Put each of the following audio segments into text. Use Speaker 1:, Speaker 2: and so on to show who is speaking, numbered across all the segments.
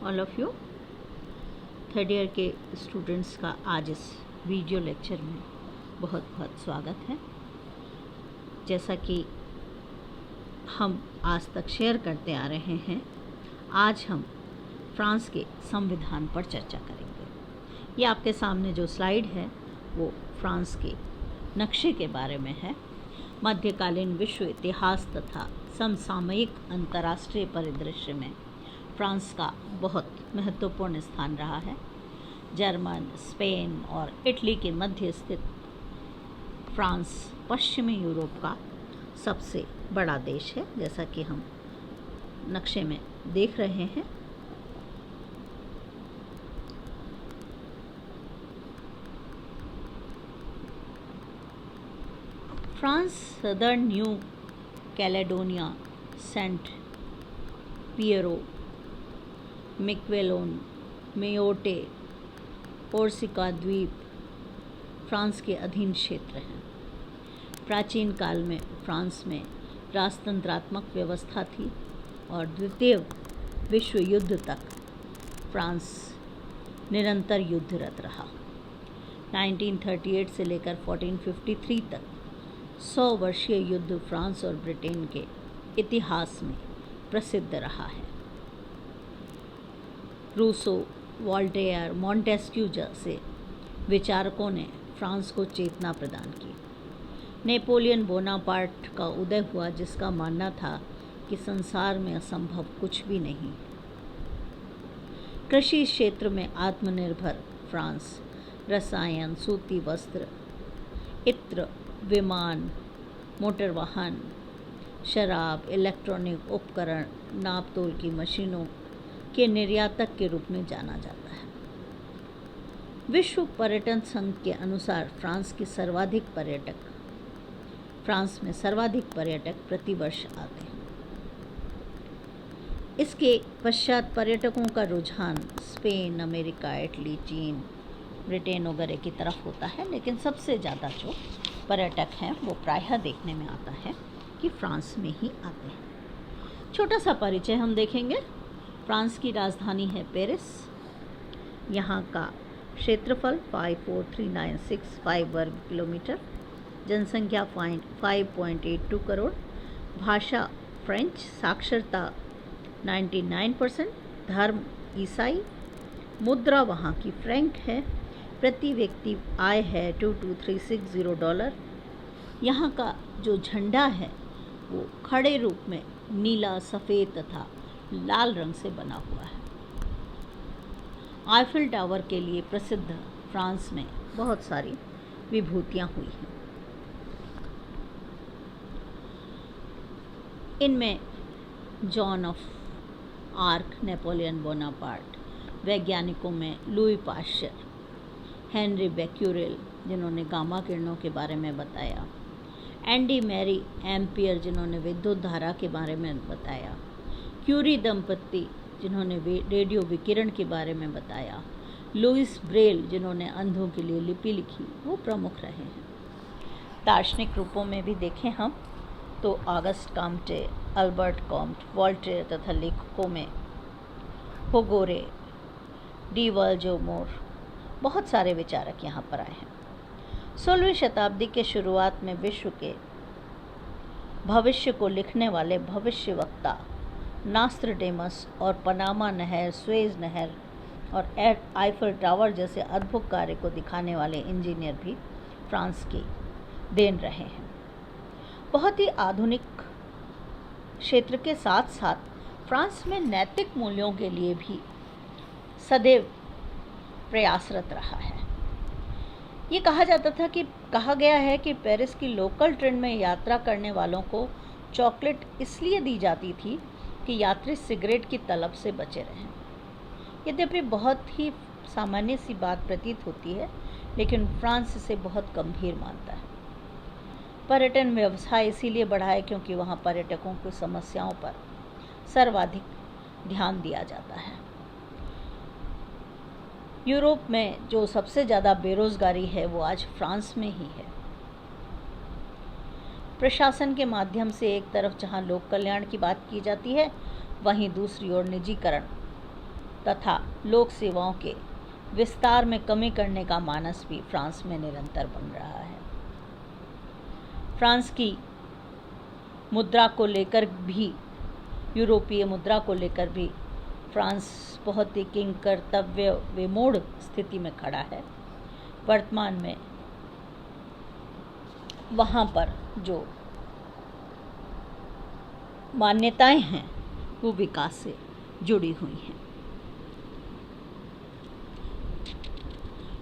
Speaker 1: All of you third year के students का आज इस वीडियो लेक्चर में बहुत बहुत स्वागत है। जैसा कि हम आज तक शेयर करते आ रहे हैं, आज हम फ्रांस के संविधान पर चर्चा करेंगे। ये आपके सामने जो स्लाइड है वो फ्रांस के नक्शे के बारे में है। मध्यकालीन विश्व इतिहास तथा समसामयिक अंतर्राष्ट्रीय परिदृश्य में फ्रांस का बहुत महत्वपूर्ण स्थान रहा है। जर्मन, स्पेन और इटली के मध्य स्थित फ्रांस पश्चिमी यूरोप का सबसे बड़ा देश है, जैसा कि हम नक्शे में देख रहे हैं। France southern New Caledonia, Saint Pierre, Miquelon, Mayotte, Corsica द्वीप फ्रांस के अधीन क्षेत्र हैं। प्राचीन काल में फ्रांस में राजतंत्रात्मक व्यवस्था थी और द्वितीय विश्व युद्ध तक फ्रांस निरंतर युद्धरत रहा। 1938 से लेकर 1453 तक 100 वर्षीय युद्ध फ्रांस और ब्रिटेन के इतिहास में प्रसिद्ध रहा है। रूसो, वॉल्टेयर, मॉन्टेस्क्यू जैसे विचारकों ने फ्रांस को चेतना प्रदान की। नेपोलियन बोनापार्ट का उदय हुआ, जिसका मानना था कि संसार में असंभव कुछ भी नहीं। कृषि क्षेत्र में आत्मनिर्भर फ्रांस रसायन, सूती वस्त्र, इत्र, विमान, मोटर वाहन, शराब, इलेक्ट्रॉनिक उपकरण, नापतोल की मशीनों के निर्यातक के रूप में जाना जाता है। विश्व पर्यटन संघ के अनुसार फ्रांस में सर्वाधिक पर्यटक प्रतिवर्ष आते हैं। इसके पश्चात पर्यटकों का रुझान स्पेन, अमेरिका, इटली, चीन, ब्रिटेन वगैरह की तरफ होता है, लेकिन सबसे ज़्यादा जो पर्यटक हैं वो प्रायः देखने में आता है कि फ्रांस में ही आते हैं। छोटा सा परिचय हम देखेंगे। फ्रांस की राजधानी है पेरिस। यहाँ का क्षेत्रफल 54396 वर्ग किलोमीटर, जनसंख्या 5.82 करोड़, भाषा फ्रेंच, साक्षरता 99%, धर्म ईसाई, मुद्रा वहाँ की फ्रैंक है, प्रति व्यक्ति आय है $22,360। यहाँ का जो झंडा है वो खड़े रूप में नीला, सफ़ेद तथा लाल रंग से बना हुआ है। आईफिल टावर के लिए प्रसिद्ध फ्रांस में बहुत सारी विभूतियाँ हुई हैं। इनमें John of arc, Napoleon Bonaparte, वैज्ञानिकों में लुई पाश्चर, हेनरी बेक्यूरेल जिन्होंने गामा किरणों के बारे में बताया, एंडी मैरी एम्पियर जिन्होंने विद्युत धारा के बारे में बताया, क्यूरी दंपत्ति जिन्होंने रेडियो विकिरण के बारे में बताया, लुइस ब्रेल जिन्होंने अंधों के लिए लिपि लिखी, वो प्रमुख रहे हैं। दार्शनिक रूपों में भी देखें हम तो August Comte, Albert Comte, Voltaire तथा लेखकों में होगोरे, डी वॉल्जोमोर, बहुत सारे विचारक यहाँ पर आए हैं। 16वीं शताब्दी के शुरुआत में विश्व के भविष्य को लिखने वाले भविष्यवक्ता नास्त्रडेमस और पनामा नहर, स्वेज नहर और आईफिल टावर जैसे अद्भुत कार्य को दिखाने वाले इंजीनियर भी फ्रांस की देन रहे हैं। बहुत ही आधुनिक क्षेत्र के साथ साथ फ्रांस में नैतिक मूल्यों के लिए भी सदैव प्रयासरत रहा है। ये कहा गया है कि पेरिस की लोकल ट्रेन में यात्रा करने वालों को चॉकलेट इसलिए दी जाती थी कि यात्री सिगरेट की तलब से बचे रहें। यद्यपि बहुत ही सामान्य सी बात प्रतीत होती है, लेकिन फ्रांस इसे बहुत गंभीर मानता है। पर्यटन व्यवसाय इसीलिए बढ़ा है क्योंकि वहाँ पर्यटकों की समस्याओं पर सर्वाधिक ध्यान दिया जाता है। यूरोप में जो सबसे ज़्यादा बेरोज़गारी है वो आज फ्रांस में ही है। प्रशासन के माध्यम से एक तरफ जहां लोक कल्याण की बात की जाती है, वहीं दूसरी ओर निजीकरण तथा लोक सेवाओं के विस्तार में कमी करने का मानस भी फ्रांस में निरंतर बन रहा है। फ्रांस की मुद्रा को लेकर भी, यूरोपीय मुद्रा को लेकर भी फ्रांस बहुत ही किंकर्तव्य विमूढ़ स्थिति में खड़ा है। वर्तमान में वहाँ पर जो मान्यताएं हैं वो विकास से जुड़ी हुई हैं।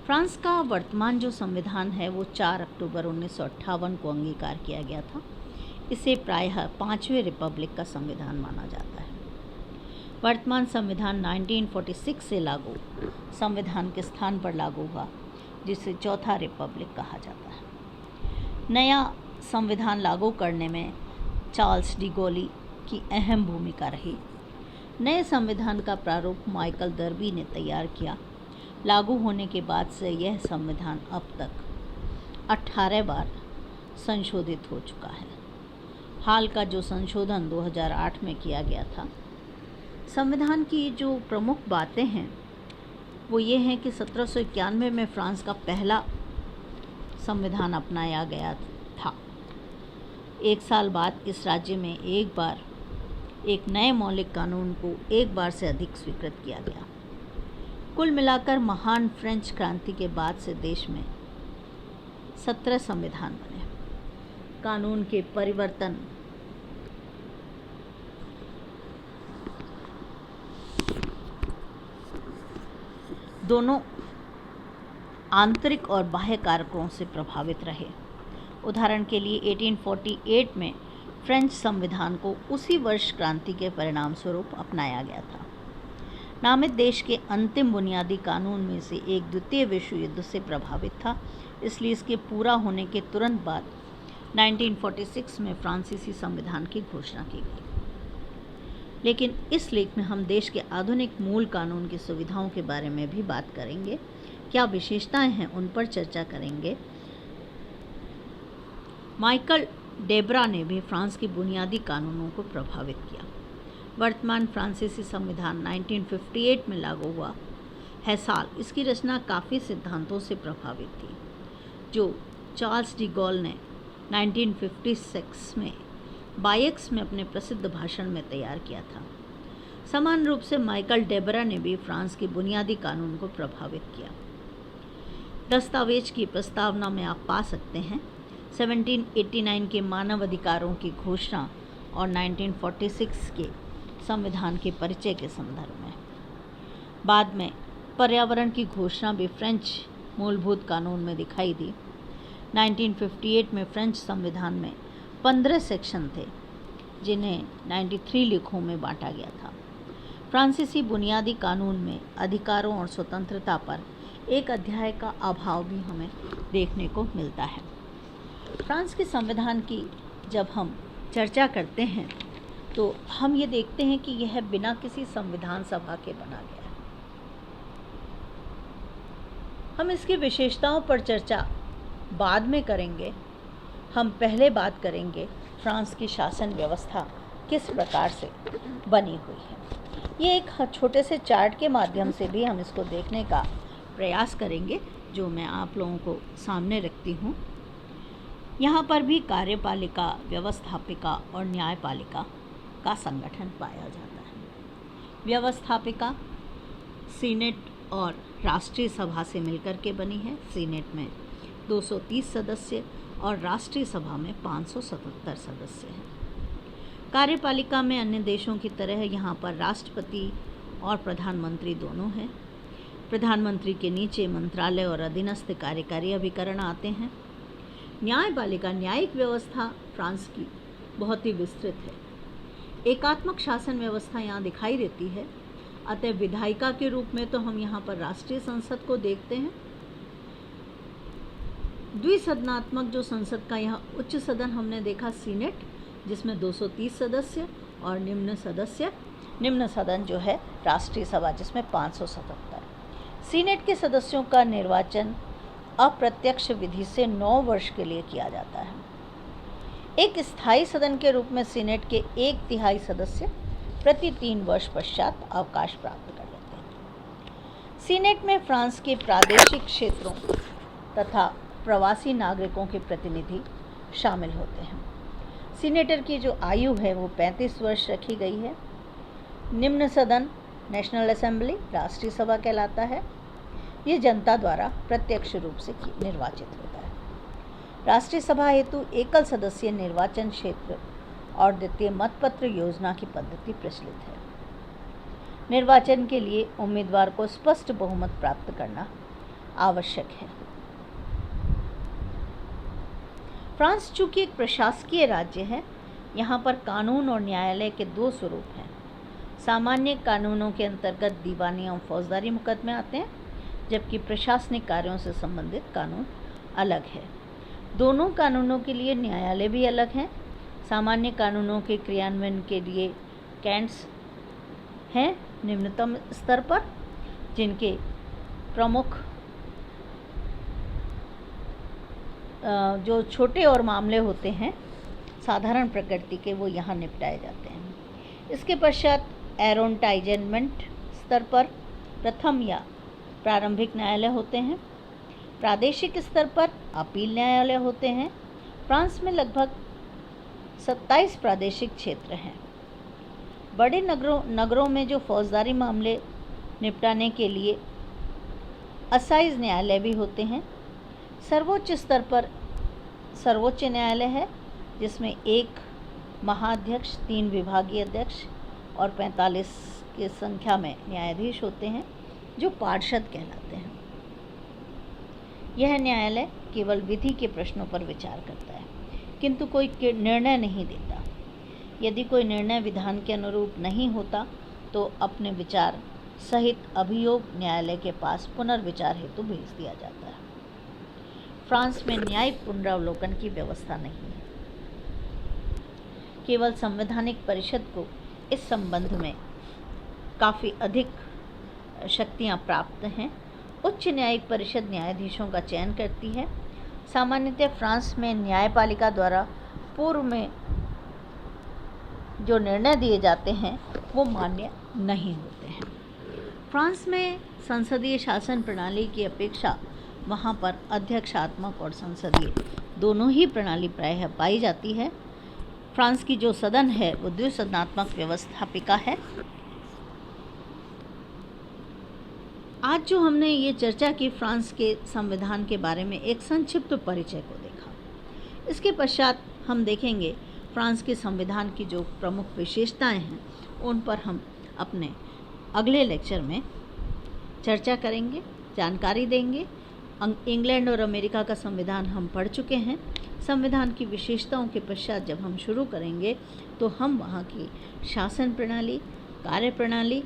Speaker 1: फ्रांस का वर्तमान जो संविधान है वो 4 अक्टूबर 1958 को अंगीकार किया गया था। इसे प्रायः 5वें रिपब्लिक का संविधान माना जाता है। वर्तमान संविधान 1946 से लागू संविधान के स्थान पर लागू हुआ, जिसे चौथा रिपब्लिक कहा जाता है। नया संविधान लागू करने में चार्ल्स डी गोली की अहम भूमिका रही। नए संविधान का प्रारूप माइकल दर्बी ने तैयार किया। लागू होने के बाद से यह संविधान अब तक 18 बार संशोधित हो चुका है। हाल का जो संशोधन 2008 में किया गया था, संविधान की जो प्रमुख बातें हैं वो ये हैं कि 1791 में फ्रांस का पहला संविधान अपनाया गया था। 1 साल बाद इस राज्य में एक बार एक नए मौलिक कानून को एक बार से अधिक स्वीकृत किया गया। कुल मिलाकर महान फ्रेंच क्रांति के बाद से देश में 17 संविधान बने। कानून के परिवर्तन दोनों आंतरिक और बाह्य कारकों से प्रभावित रहे। उदाहरण के लिए 1848 में फ्रेंच संविधान को उसी वर्ष क्रांति के परिणाम स्वरूप अपनाया गया था। नामित देश के अंतिम बुनियादी कानून में से एक द्वितीय विश्व युद्ध से प्रभावित था, इसलिए इसके पूरा होने के तुरंत बाद 1946 में फ्रांसीसी संविधान की घोषणा की गई। लेकिन इस लेख में हम देश के आधुनिक मूल कानून की सुविधाओं के बारे में भी बात करेंगे। क्या विशेषताएं हैं उन पर चर्चा करेंगे। माइकल डेब्रा ने भी फ्रांस के बुनियादी कानूनों को प्रभावित किया। वर्तमान फ्रांसीसी संविधान 1958 में लागू हुआ है साल। इसकी रचना काफ़ी सिद्धांतों से प्रभावित थी जो चार्ल्स डी गॉल ने 1956 में बायक्स में अपने प्रसिद्ध भाषण में तैयार किया था। समान रूप से माइकल डेब्रा ने भी फ्रांस के बुनियादी कानून को प्रभावित किया। दस्तावेज की प्रस्तावना में आप पा सकते हैं 1789 के मानव अधिकारों की घोषणा और 1946 के संविधान के परिचय के संदर्भ में। बाद में पर्यावरण की घोषणा भी फ्रेंच मूलभूत कानून में दिखाई दी। 1958 में फ्रेंच संविधान में 15 सेक्शन थे जिन्हें 93 लेखों में बांटा गया था। फ्रांसीसी बुनियादी कानून में अधिकारों और स्वतंत्रता पर एक अध्याय का अभाव भी हमें देखने को मिलता है। फ्रांस के संविधान की जब हम चर्चा करते हैं तो हम ये देखते हैं कि यह बिना किसी संविधान सभा के बना गया है। हम इसकी विशेषताओं पर चर्चा बाद में करेंगे। हम पहले बात करेंगे फ्रांस की शासन व्यवस्था किस प्रकार से बनी हुई है। ये एक छोटे से चार्ट के माध्यम से भी हम इसको देखने का प्रयास करेंगे, जो मैं आप लोगों को सामने रखती हूँ। यहाँ पर भी कार्यपालिका, व्यवस्थापिका और न्यायपालिका का संगठन पाया जाता है। व्यवस्थापिका सीनेट और राष्ट्रीय सभा से मिलकर के बनी है। सीनेट में 230 सदस्य और राष्ट्रीय सभा में 577 सदस्य हैं। कार्यपालिका में अन्य देशों की तरह यहाँ पर राष्ट्रपति और प्रधानमंत्री दोनों हैं। प्रधानमंत्री के नीचे मंत्रालय और अधीनस्थ कार्यकारी अभिकरण आते हैं। न्यायपालिका, न्यायिक व्यवस्था फ्रांस की बहुत ही विस्तृत है। एकात्मक शासन व्यवस्था यहाँ दिखाई देती है। अतः विधायिका के रूप में तो हम यहाँ पर राष्ट्रीय संसद को देखते हैं। द्विसदनात्मक जो संसद का यहाँ उच्च सदन हमने देखा सीनेट, जिसमें 230 सदस्य, और निम्न सदन जो है राष्ट्रीय सभा, जिसमें 577। सीनेट के सदस्यों का निर्वाचन अप्रत्यक्ष विधि से 9 वर्ष के लिए किया जाता है। एक स्थायी सदन के रूप में सीनेट के 1/3 सदस्य प्रति 3 वर्ष पश्चात अवकाश प्राप्त कर लेते हैं। सीनेट में फ्रांस के प्रादेशिक क्षेत्रों तथा प्रवासी नागरिकों के प्रतिनिधि शामिल होते हैं। सीनेटर की जो आयु है वो 35 वर्ष रखी गई है। निम्न सदन नेशनल असेंबली राष्ट्रीय सभा कहलाता है। ये जनता द्वारा प्रत्यक्ष रूप से निर्वाचित होता है। राष्ट्रीय सभा हेतु एकल सदस्यीय निर्वाचन क्षेत्र और द्वितीय मतपत्र योजना की पद्धति प्रचलित है। निर्वाचन के लिए उम्मीदवार को स्पष्ट बहुमत प्राप्त करना आवश्यक है। फ्रांस चूंकि एक प्रशासकीय राज्य है, यहाँ पर कानून और न्यायालय के दो स्वरूप हैं। सामान्य कानूनों के अंतर्गत दीवानी एवं फौजदारी मुकदमे आते हैं, जबकि प्रशासनिक कार्यों से संबंधित कानून अलग है। दोनों कानूनों के लिए न्यायालय भी अलग हैं। सामान्य कानूनों के क्रियान्वयन के लिए कैंट्स हैं निम्नतम स्तर पर, जिनके प्रमुख जो छोटे और मामले होते हैं साधारण प्रकृति के, वो यहाँ निपटाए जाते हैं। इसके पश्चात एरोंटाइजमेंट स्तर पर प्रथम या प्रारंभिक न्यायालय होते हैं। प्रादेशिक स्तर पर अपील न्यायालय होते हैं। फ्रांस में लगभग 27 प्रादेशिक क्षेत्र हैं। बड़े नगरों में जो फौजदारी मामले निपटाने के लिए असाइज न्यायालय भी होते हैं। सर्वोच्च स्तर पर सर्वोच्च न्यायालय है, जिसमें एक महाध्यक्ष, 3 विभागीय अध्यक्ष और 45 की संख्या में न्यायाधीश होते हैं, जो पार्षद कहलाते हैं। यह न्यायालय केवल विधि के प्रश्नों पर विचार करता है, किंतु कोई निर्णय नहीं देता। यदि कोई निर्णय विधान के अनुरूप नहीं होता तो अपने विचार सहित अभियोग न्यायालय के पास पुनर्विचार हेतु भेज दिया जाता है। फ्रांस में न्यायिक पुनरावलोकन की व्यवस्था नहीं है। केवल संवैधानिक परिषद को इस संबंध में काफ़ी अधिक शक्तियां प्राप्त हैं। उच्च न्यायिक परिषद न्यायाधीशों का चयन करती है। सामान्यतः फ्रांस में न्यायपालिका द्वारा पूर्व में जो निर्णय दिए जाते हैं वो मान्य नहीं होते हैं। फ्रांस में संसदीय शासन प्रणाली की अपेक्षा वहाँ पर अध्यक्षात्मक और संसदीय दोनों ही प्रणाली प्रायः पाई जाती है। फ्रांस की जो सदन है वो द्विसदनात्मक व्यवस्थापिका है। आज जो हमने ये चर्चा की फ्रांस के संविधान के बारे में, एक संक्षिप्त परिचय को देखा। इसके पश्चात हम देखेंगे फ्रांस के संविधान की जो प्रमुख विशेषताएं हैं उन पर हम अपने अगले लेक्चर में चर्चा करेंगे, जानकारी देंगे। इंग्लैंड और अमेरिका का संविधान हम पढ़ चुके हैं। संविधान की विशेषताओं के पश्चात जब हम शुरू करेंगे तो हम वहाँ की शासन प्रणाली, कार्य प्रणाली,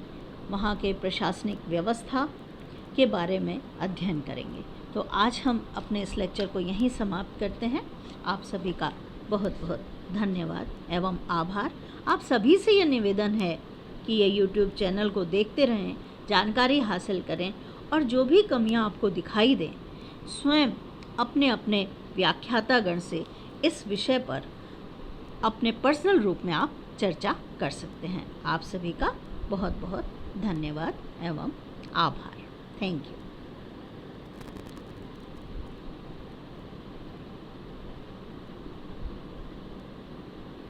Speaker 1: वहाँ के प्रशासनिक व्यवस्था के बारे में अध्ययन करेंगे। तो आज हम अपने इस लेक्चर को यहीं समाप्त करते हैं। आप सभी का बहुत बहुत धन्यवाद एवं आभार। आप सभी से ये निवेदन है कि ये YouTube चैनल को देखते रहें, जानकारी हासिल करें और जो भी कमियां आपको दिखाई दें स्वयं अपने अपने व्याख्यातागण से इस विषय पर अपने पर्सनल रूप में आप चर्चा कर सकते हैं। आप सभी का बहुत बहुत धन्यवाद एवं आभार। Thank you.